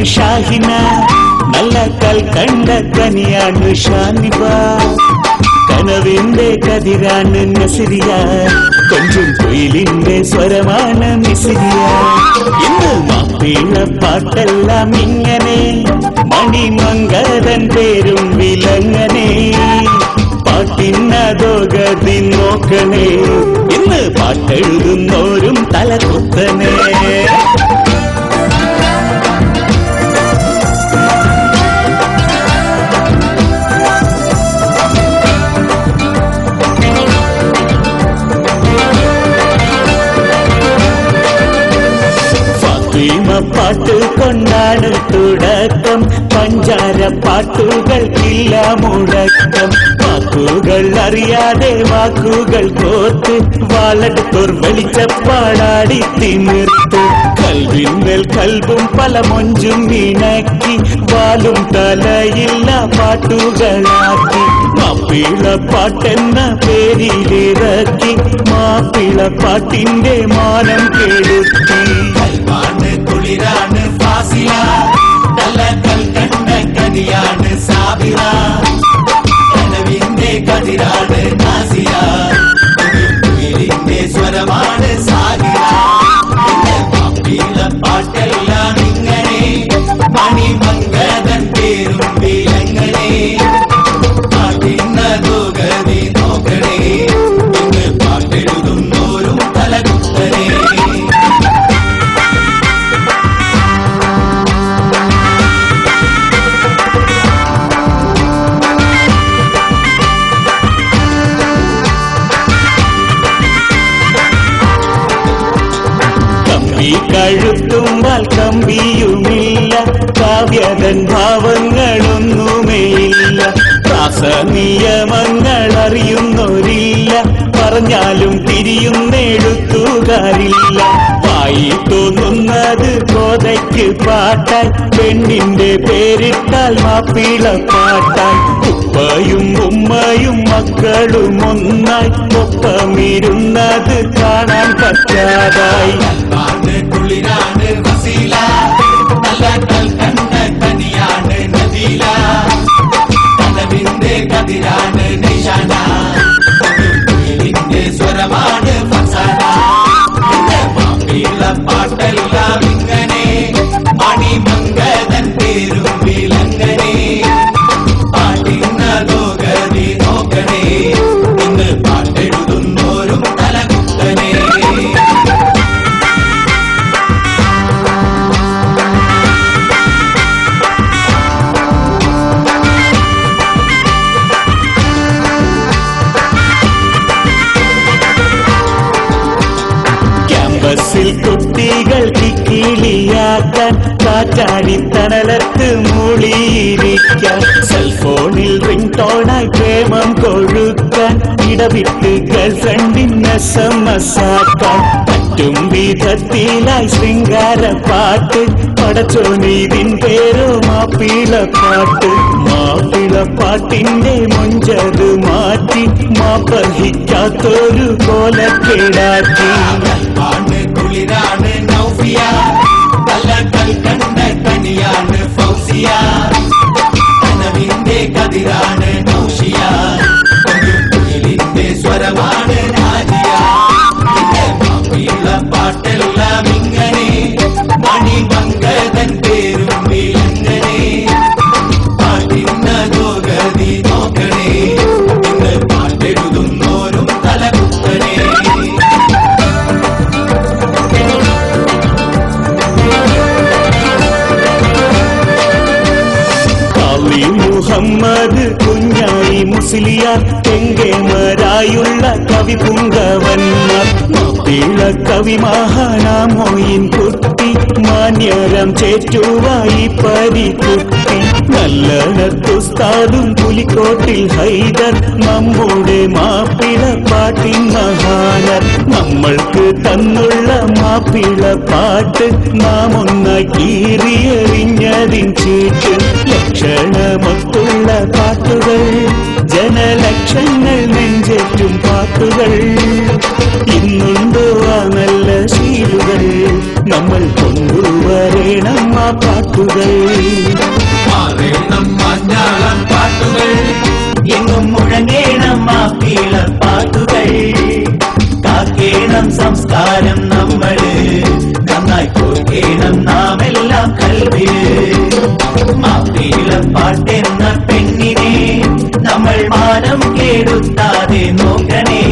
ഷാഹിന നല്ല കൽക്കണ്ട കനിയാണ് ഷാനിബ കനവിന്റെ കതിരാണ് നസിരിയ കൊഞ്ചും കുയിലിന്റെ സ്വരമാണ് മിസിരിയ ഇന്ന് മാപ്പിള പാട്ടെല്ലാം ഇങ്ങനെ മണിമംഗലൻ പേരും വിലങ്ങനെ പാട്ടിന്നതോ ഗതി നോക്കണേ ഇന്ന് പാട്ടെഴുതുന്നോരും തലകുത്തനേ പാട്ട് കൊണ്ടാണ് തുടക്കം പഞ്ചാര പാട്ടുകൾക്കില്ല മുടക്കം വാക്കുകൾ അറിയാതെ വാക്കുകൾ കോർത്ത് വാളെടുത്തോർ വെളിച്ചപ്പാടാടി തിമിർത്ത് കൽവിന്മേൽ കൽവും പല മൊഞ്ചും ഇണക്കി വാലും തലയില്ല പാട്ടുകളാക്കി മാപ്പിള പാട്ടെന്ന പേരിലിറക്കി മാപ്പിള പാട്ടിന്റെ മാനം കെടുത്തി കുളിരാണ് ഫാസില നല്ല കൽക്കണ്ട കനിയാണ് സാബിറ കനവിന്റെ കതിരാണ് നാസിയ കുയിലിന്റെ സ്വരമാണ് സാഗിറ മാപ്പിള പാട്ടെല്ലാം ഇങ്ങനെ മണിമംഗലൻ പേരും വിലങ്ങനെ പാട്ടിന്നതോ ഗതി നോക്കണേ ഇന്ന് പാട്ടെഴുതുന്നോരും തലകുത്തനേ കഴുത്തുമ്പാൽ കമ്പിയുമില്ല കാവ്യതൻ ഭാവങ്ങളൊന്നുമേയില്ല നിയമങ്ങൾ അറിയുന്നോരില്ല പറഞ്ഞാലും തിരിയുന്നെഴുത്തുകാരില്ല വായി തോന്നുന്നത് കോതയ്ക്ക് പാട്ടായി പെണ്ണിന്റെ പേരിട്ടാൽ മാപ്പിള പാട്ടായി ഉപ്പയും ഉമ്മയും മക്കളും ഒന്നായി ഒപ്പമിരുന്നത് കാണാൻ പറ്റാതായി കുളിരാണ് വസീല നല്ല കൽക്കണ്ട കനിയാണ് നദീല കനവിന്റെ കതിരാണ് നിശാന കുയിലിന്റെ സ്വരമാണ് ഫസാന മാപ്പിള പാട്ടെല്ലാം ഇങ്ങനെ മണിമംഗലൻ പേരും വിലങ്ങനെ പാട്ടിന്നതോ ഗതി നോക്കണേ ഇന്ന് പാട്ടെഴുതുന്നോരും തലകുത്തനേ ബസ്സിൽ കുട്ടികൾക്ക് കിളിയാക്കാൻ കാറ്റാടി തണലത്ത് മൂളിയിരിക്കാൻ സെൽഫോണിൽ റിംഗ് ടോണായി പ്രേമം കൊഴുക്കാൻ ഇടവിട്ട് ഗേൾഫ്രണ്ടിന് SMS ആക്കാൻ പറ്റും വിധത്തിലായി ശൃംഗാര പാട്ട് പടച്ചോനീതിൻ പേരോ മാപ്പിള പാട്ട് മാപ്പിള പാട്ടിന്റെ മൊഞ്ചത് മാറ്റി മാപ്പർഹിക്കാത്തൊരു കോലക്കേടാക്കി കുളിരാണ് നൗഫിയ നല്ല കൽക്കണ്ട കനിയാണ് ഫൗസിയ കനവിന്റെ കതിരാണ് നൗഷിയ കുയിലിന്റെ സ്വരമാണ് നാദിയ മാപ്പിള പാട്ടെല്ലാം ഇങ്ങനെ മണിമംഗലൻ പേരും വിലങ്ങനെ പാട്ടിന്നതോ ഗതി നോക്കണേ ഇന്ന് പാട്ടെഴുതുന്നോരും തലകുത്തനേ മുഹമ്മദ് കുഞ്ഞായി മുസ്ലിയാർ തെങ്കേമരായുള്ള കവി പുങ്കവന്മാർ മാപ്പിള കവി മഹാനാമോയിൻ കുട്ടി മാന്യരം ചേറ്റുവായി പരിക്കുട്ടി നല്ലനത്തുസ്താദും പുലിക്കോട്ടിൽ ഹൈദർ നമ്മുടെ മാപ്പിള പാട്ടിൻ മഹാനർ നമ്മൾക്ക് തന്നുള്ള മാപ്പിള പാട്ട് നാം ഒന്നായി കീറിയെറിഞ്ഞതിൻ ചീട്ട് ലക്ഷണമൊത്തുള്ള പാട്ടുകൾ ജനലക്ഷങ്ങൾ നെഞ്ചേറ്റും പാട്ടുകൾ ഇന്നുണ്ടോ ആ നല്ല ശീലുകൾ നമ്മൾ കൊണ്ടുവരേണം ആ പാട്ട് പാട്ടുകൾ എങ്ങും മുഴങ്ങേണം മാപ്പിള പാട്ടുകൾ കാക്കേണം സംസ്കാരം നമ്മള് നന്നായി പോകേണം നാമെല്ലാം കൽവില് മാപ്പിള പാട്ടെന്ന പെണ്ണിനെ നമ്മൾ മാനം കേടുത്താതെ നോക്കണേ